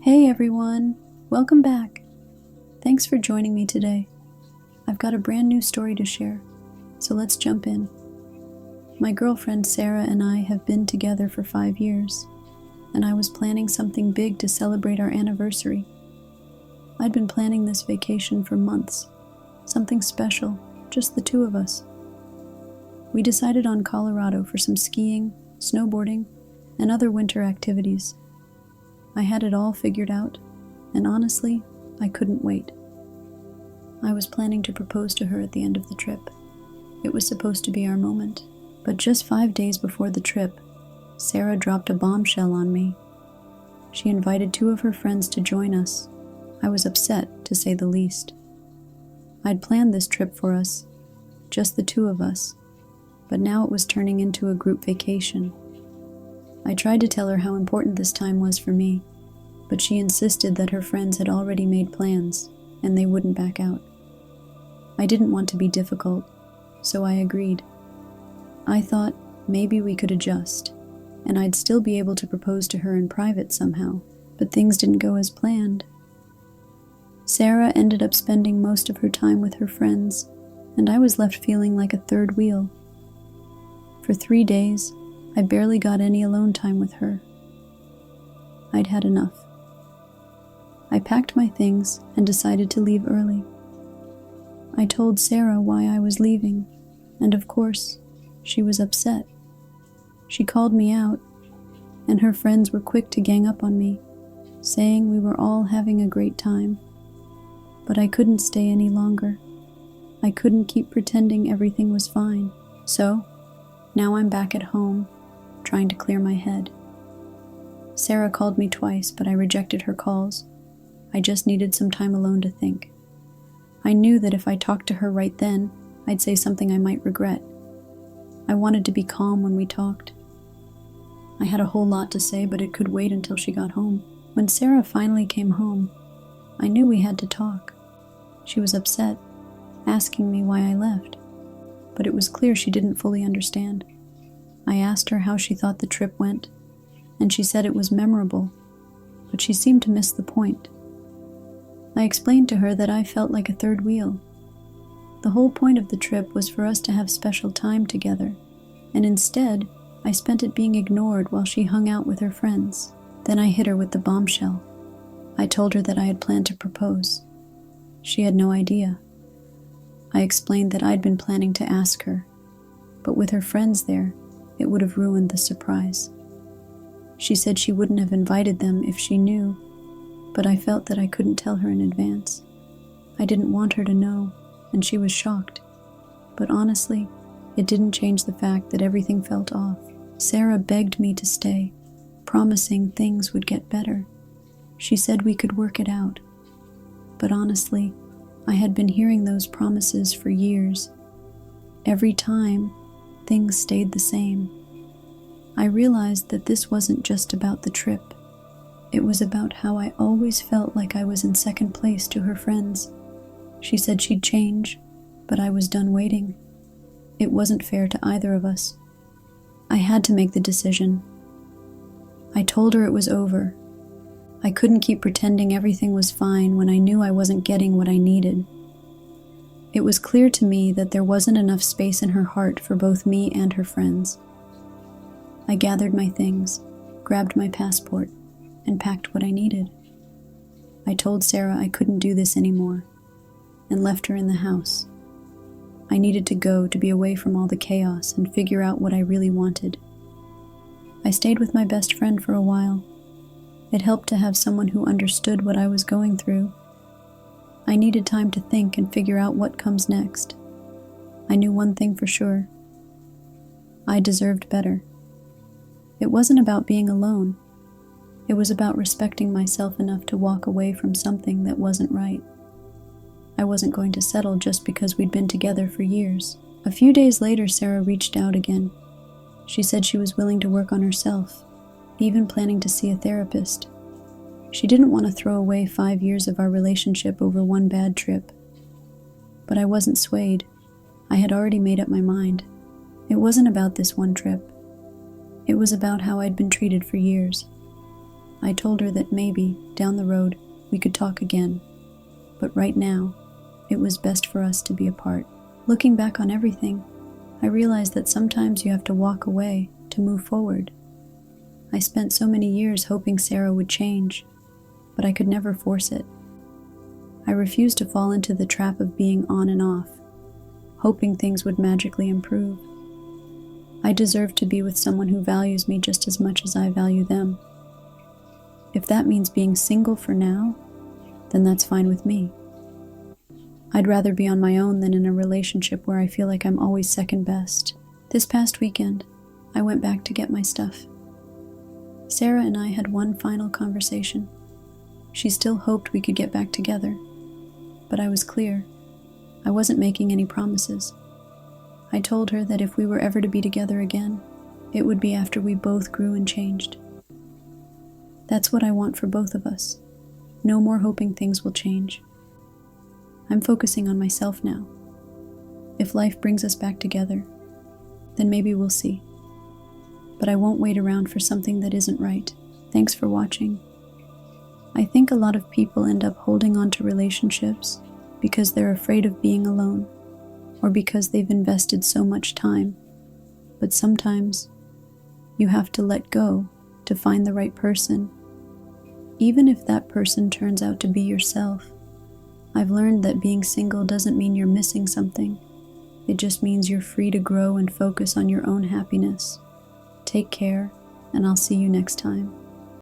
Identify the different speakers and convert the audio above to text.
Speaker 1: Hey everyone, welcome back. Thanks for joining me today. I've got a brand new story to share, so let's jump in. My girlfriend Sarah and I have been together for 5 years, and I was planning something big to celebrate our anniversary. I'd been planning this vacation for months, something special, just the two of us. We decided on Colorado for some skiing, snowboarding, and other winter activities. I had it all figured out, and honestly, I couldn't wait. I was planning to propose to her at the end of the trip. It was supposed to be our moment, but just 5 days before the trip, Sarah dropped a bombshell on me. She invited 2 of her friends to join us. I was upset, to say the least. I'd planned this trip for us, just the 2 of us, but now it was turning into a group vacation. I tried to tell her how important this time was for me, but she insisted that her friends had already made plans, and they wouldn't back out. I didn't want to be difficult, so I agreed. I thought maybe we could adjust, and I'd still be able to propose to her in private somehow, but things didn't go as planned. Sarah ended up spending most of her time with her friends, and I was left feeling like a third wheel. For 3 days, I barely got any alone time with her. I'd had enough. I packed my things and decided to leave early. I told Sarah why I was leaving, and of course, she was upset. She called me out, and her friends were quick to gang up on me, saying we were all having a great time. But I couldn't stay any longer. I couldn't keep pretending everything was fine. So, now I'm back at home, trying to clear my head. Sarah called me twice, but I rejected her calls. I just needed some time alone to think. I knew that if I talked to her right then, I'd say something I might regret. I wanted to be calm when we talked. I had a whole lot to say, but it could wait until she got home. When Sarah finally came home, I knew we had to talk. She was upset, asking me why I left, but it was clear she didn't fully understand. I asked her how she thought the trip went, and she said it was memorable, but she seemed to miss the point. I explained to her that I felt like a third wheel. The whole point of the trip was for us to have special time together, and instead, I spent it being ignored while she hung out with her friends. Then I hit her with the bombshell. I told her that I had planned to propose. She had no idea. I explained that I'd been planning to ask her, but with her friends there, it would have ruined the surprise. She said she wouldn't have invited them if she knew, but I felt that I couldn't tell her in advance. I didn't want her to know, and she was shocked. But honestly, it didn't change the fact that everything felt off. Sarah begged me to stay, promising things would get better. She said we could work it out. But honestly, I had been hearing those promises for years. Every time, things stayed the same. I realized that this wasn't just about the trip. It was about how I always felt like I was in second place to her friends. She said she'd change, but I was done waiting. It wasn't fair to either of us. I had to make the decision. I told her it was over. I couldn't keep pretending everything was fine when I knew I wasn't getting what I needed. It was clear to me that there wasn't enough space in her heart for both me and her friends. I gathered my things, grabbed my passport, and packed what I needed. I told Sarah I couldn't do this anymore, and left her in the house. I needed to go to be away from all the chaos and figure out what I really wanted. I stayed with my best friend for a while. It helped to have someone who understood what I was going through. I needed time to think and figure out what comes next. I knew one thing for sure. I deserved better. It wasn't about being alone. It was about respecting myself enough to walk away from something that wasn't right. I wasn't going to settle just because we'd been together for years. A few days later, Sarah reached out again. She said she was willing to work on herself, even planning to see a therapist. She didn't want to throw away 5 years of our relationship over one bad trip. But I wasn't swayed. I had already made up my mind. It wasn't about this one trip. It was about how I'd been treated for years. I told her that maybe, down the road, we could talk again. But right now, it was best for us to be apart. Looking back on everything, I realized that sometimes you have to walk away to move forward. I spent so many years hoping Sarah would change, but I could never force it. I refused to fall into the trap of being on and off, hoping things would magically improve. I deserve to be with someone who values me just as much as I value them. If that means being single for now, then that's fine with me. I'd rather be on my own than in a relationship where I feel like I'm always second best. This past weekend, I went back to get my stuff. Sarah and I had one final conversation. She still hoped we could get back together, but I was clear. I wasn't making any promises. I told her that if we were ever to be together again, it would be after we both grew and changed. That's what I want for both of us. No more hoping things will change. I'm focusing on myself now. If life brings us back together, then maybe we'll see. But I won't wait around for something that isn't right. Thanks for watching. I think a lot of people end up holding on to relationships because they're afraid of being alone, or because they've invested so much time. But sometimes you have to let go to find the right person, even if that person turns out to be yourself. I've learned that being single doesn't mean you're missing something. It just means you're free to grow and focus on your own happiness. Take care, and I'll see you next time.